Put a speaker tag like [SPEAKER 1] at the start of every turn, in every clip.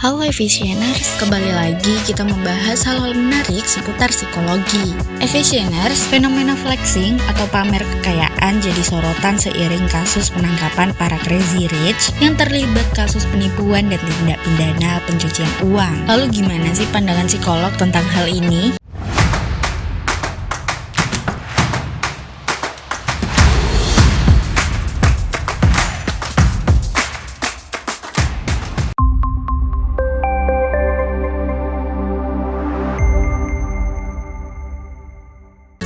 [SPEAKER 1] Halo Efficieners, kembali lagi kita membahas hal-hal menarik seputar psikologi. Efficieners, fenomena flexing atau pamer kekayaan jadi sorotan seiring kasus penangkapan para crazy rich yang terlibat kasus penipuan dan tindak pidana pencucian uang. Lalu gimana sih pandangan psikolog tentang hal ini?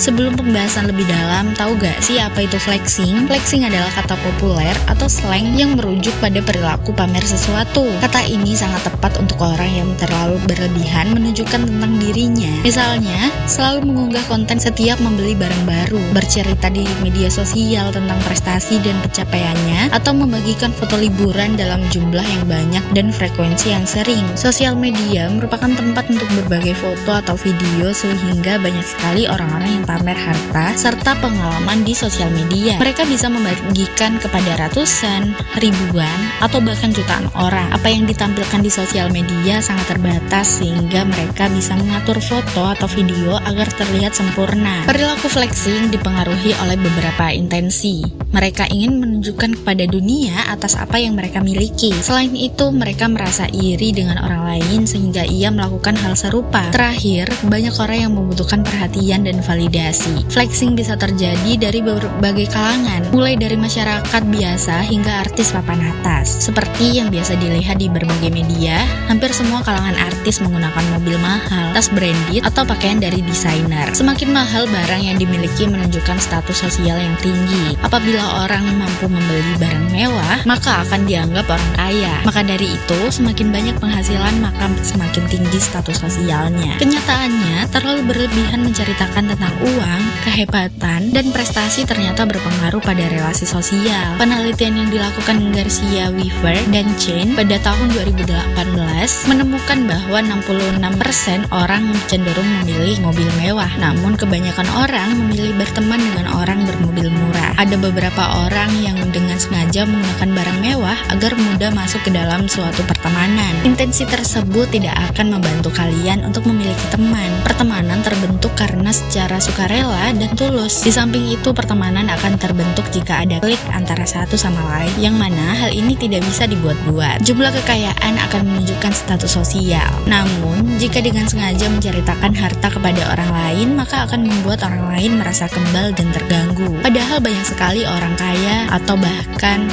[SPEAKER 1] Sebelum pembahasan lebih dalam, tahu gak sih apa itu flexing? Flexing adalah kata populer atau slang yang merujuk pada perilaku pamer sesuatu. Kata ini sangat tepat untuk orang yang terlalu berlebihan menunjukkan tentang dirinya. Misalnya, selalu mengunggah konten setiap membeli barang baru, bercerita di media sosial tentang prestasi dan pencapaiannya, atau membagikan foto liburan dalam jumlah yang banyak dan frekuensi yang sering. Sosial media merupakan tempat untuk berbagai foto atau video sehingga banyak sekali orang-orang yang pamer harta serta pengalaman di sosial media. Mereka bisa membagikan kepada ratusan, ribuan, atau bahkan jutaan orang. Apa yang ditampilkan di sosial media sangat terbatas sehingga mereka bisa mengatur foto atau video agar terlihat sempurna. Perilaku flexing dipengaruhi oleh beberapa intensi. Mereka ingin menunjukkan kepada dunia atas apa yang mereka miliki. Selain itu, mereka merasa iri dengan orang lain sehingga ia melakukan hal serupa. Terakhir, banyak orang yang membutuhkan perhatian dan validasi. Flexing bisa terjadi dari berbagai kalangan, mulai dari masyarakat biasa hingga artis papan atas. Seperti yang biasa dilihat di berbagai media, hampir semua kalangan artis menggunakan mobil mahal, tas branded, atau pakaian dari desainer. Semakin mahal barang yang dimiliki menunjukkan status sosial yang tinggi. Apabila orang mampu membeli barang mewah, maka akan dianggap orang kaya. Maka dari itu, semakin banyak penghasilan, maka semakin tinggi status sosialnya. Kenyataannya, terlalu berlebihan menceritakan tentang uang, kehebatan, dan prestasi ternyata berpengaruh pada relasi sosial. Penelitian yang dilakukan Garcia, Weaver, dan Chen pada tahun 2018 menemukan bahwa 66% orang cenderung memilih mobil mewah, namun kebanyakan orang memilih berteman dengan orang bermobil murah. Ada beberapa orang yang dengan sengaja menggunakan barang mewah agar mudah masuk ke dalam suatu pertemanan. Intensi tersebut tidak akan membantu kalian untuk memiliki teman. Pertemanan terbentuk karena secara sukarela dan tulus. Di samping itu, pertemanan akan terbentuk jika ada klik antara satu sama lain, yang mana hal ini tidak bisa dibuat-buat. Jumlah kekayaan akan menunjukkan status sosial. Namun, jika dengan sengaja menceritakan harta kepada orang lain, maka akan membuat orang lain merasa kebal dan terganggu. Padahal banyak sekali orang kaya atau bahkan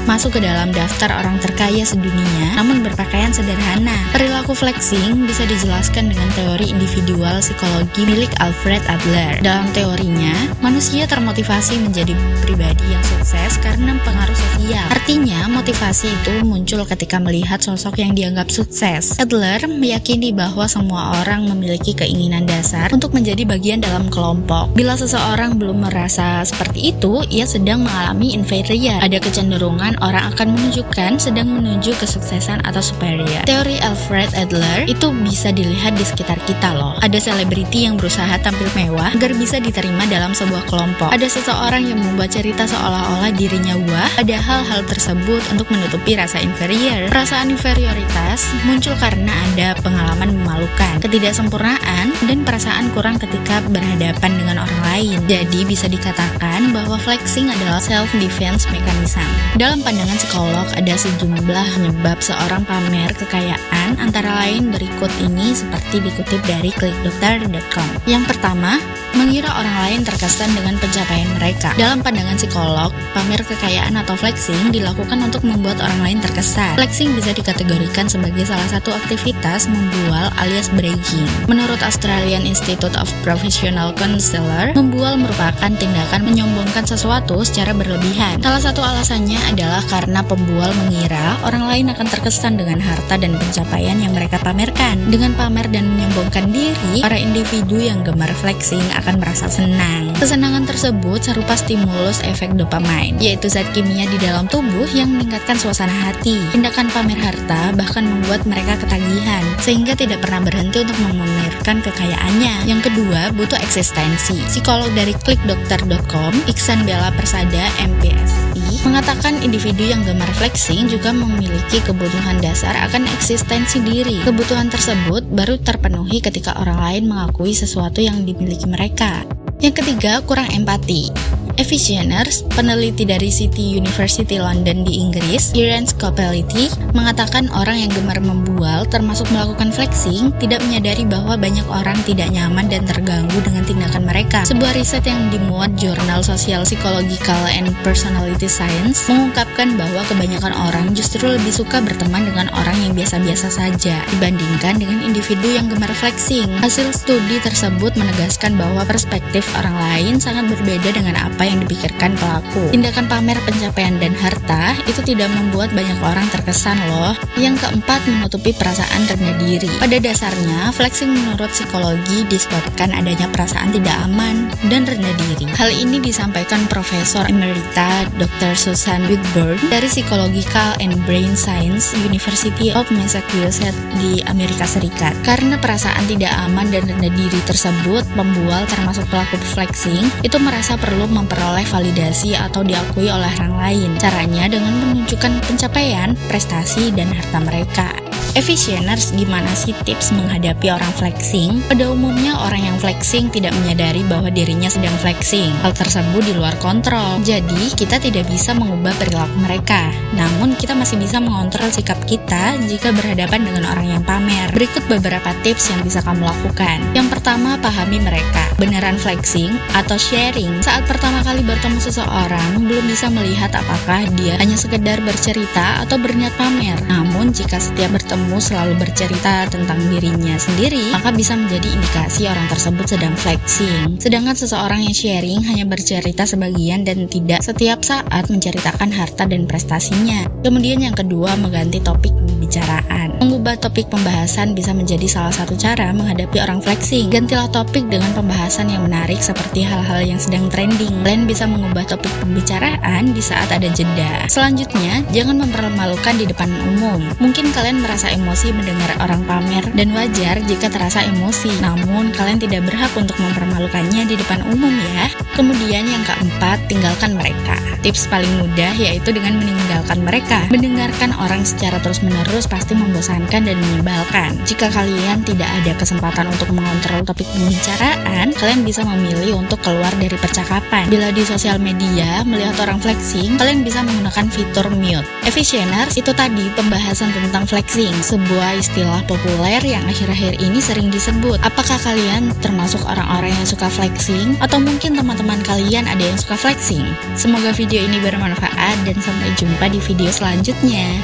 [SPEAKER 1] masuk ke dalam daftar orang terkaya sedunia, namun berpakaian sederhana. Perilaku flexing bisa dijelaskan dengan teori individual psikologi milik Alfred Adler. Dalam teorinya, manusia termotivasi menjadi pribadi yang sukses karena pengaruh sosial. Artinya, motivasi itu muncul ketika melihat sosok yang dianggap sukses. Adler meyakini bahwa semua orang memiliki keinginan dasar untuk menjadi bagian dalam kelompok. Bila seseorang belum merasa seperti itu, ia sedang mengalami inferior. Ada kecenderungan orang akan menunjukkan sedang menuju kesuksesan atau superior. Teori Alfred Adler itu bisa dilihat di sekitar kita loh. Ada selebriti yang berusaha tampil mewah agar bisa diterima dalam sebuah kelompok. Ada seseorang yang membuat cerita seolah-olah dirinya wah, padahal hal tersebut untuk menutupi rasa inferior. Perasaan inferioritas muncul karena ada pengalaman memalukan, ketidaksempurnaan, dan perasaan kurang ketika berhadapan dengan orang lain. Jadi bisa dikatakan bahwa flexing adalah self-defense mechanism. Dalam pandangan psikolog, ada sejumlah penyebab seorang pamer kekayaan, antara lain berikut ini seperti dikutip dari clickdokter.com. Yang pertama, mengira orang lain terkesan dengan pencapaian mereka. Dalam pandangan psikolog, pamer kekayaan atau flexing dilakukan untuk membuat orang lain terkesan. Flexing bisa dikategorikan sebagai salah satu aktivitas membual alias bragging. Menurut Australian Institute of Professional Counselor, membual merupakan tindakan menyombongkan sesuatu secara berlebihan. Salah satu alasannya adalah karena pembual mengira orang lain akan terkesan dengan harta dan pencapaian yang mereka pamerkan. Dengan pamer dan menyombongkan diri, para individu yang gemar flexing akan merasa senang. Kesenangan tersebut serupa stimulus efek dopamine, yaitu zat kimia di dalam tubuh yang meningkatkan suasana hati. Tindakan pamer harta bahkan membuat mereka ketagihan, sehingga tidak pernah berhenti untuk memamerkan kekayaannya. Yang kedua, butuh eksistensi. Psikolog dari clickdokter.com, Iksan Bella Persada, MPSI, mengatakan individu yang gemar flexing juga memiliki kebutuhan dasar akan eksistensi diri. Kebutuhan tersebut baru terpenuhi ketika orang lain mengakui sesuatu yang dimiliki mereka. Yang ketiga, kurang empati. Efficieners, peneliti dari City University London di Inggris, Kieran Scopelliti, mengatakan orang yang gemar membual termasuk melakukan flexing tidak menyadari bahwa banyak orang tidak nyaman dan terganggu dengan tindakan mereka. Sebuah riset yang dimuat jurnal Social Psychological and Personality Science mengungkapkan bahwa kebanyakan orang justru lebih suka berteman dengan orang yang biasa-biasa saja dibandingkan dengan individu yang gemar flexing. Hasil studi tersebut menegaskan bahwa perspektif orang lain sangat berbeda dengan apa yang dipikirkan pelaku. Tindakan pamer pencapaian dan harta itu tidak membuat banyak orang terkesan loh. Yang keempat, menutupi perasaan rendah diri. Pada dasarnya, flexing menurut psikologi disebabkan adanya perasaan tidak aman dan rendah diri. Hal ini disampaikan Profesor Emerita Dr. Susan Whitburn dari Psychological and Brain Science University of Massachusetts di Amerika Serikat. Karena perasaan tidak aman dan rendah diri tersebut, pembual termasuk pelaku flexing itu merasa perlu memperoleh validasi atau diakui oleh orang lain. Caranya dengan menunjukkan pencapaian, prestasi, dan harta mereka. Efficieners, gimana sih tips menghadapi orang flexing? Pada umumnya orang yang flexing tidak menyadari bahwa dirinya sedang flexing. Hal tersebut di luar kontrol. Jadi, kita tidak bisa mengubah perilaku mereka. Namun, kita masih bisa mengontrol sikap kita jika berhadapan dengan orang yang pamer. Berikut beberapa tips yang bisa kamu lakukan. Yang pertama, pahami mereka. Beneran flexing atau sharing. Saat pertama kali bertemu seseorang, belum bisa melihat apakah dia hanya sekedar bercerita atau berniat pamer. Namun, jika setiap bertemu selalu bercerita tentang dirinya sendiri, maka bisa menjadi indikasi orang tersebut sedang flexing. Sedangkan seseorang yang sharing hanya bercerita sebagian dan tidak setiap saat menceritakan harta dan prestasinya. Kemudian yang kedua, mengganti topik pembicaraan. Mengubah topik pembahasan bisa menjadi salah satu cara menghadapi orang flexing. Gantilah topik dengan pembahasan yang menarik seperti hal-hal yang sedang trending. Kalian bisa mengubah topik pembicaraan di saat ada jeda. Selanjutnya, jangan mempermalukan di depan umum. Mungkin kalian merasa emosi mendengar orang pamer dan wajar jika terasa emosi. Namun, kalian tidak berhak untuk mempermalukannya di depan umum ya. Kemudian yang keempat, tinggalkan mereka. Tips paling mudah yaitu dengan meninggalkan mereka. Mendengarkan orang secara terus-menerus pasti membosankan dan menyebalkan. Jika kalian tidak ada kesempatan untuk mengontrol topik pembicaraan, kalian bisa memilih untuk keluar dari percakapan. Bila di sosial media melihat orang flexing, kalian bisa menggunakan fitur mute. Efficieners, itu tadi pembahasan tentang flexing, sebuah istilah populer yang akhir-akhir ini sering disebut. Apakah kalian termasuk orang-orang yang suka flexing? Atau mungkin teman-teman kalian ada yang suka flexing? Semoga video ini bermanfaat dan sampai jumpa di video selanjutnya.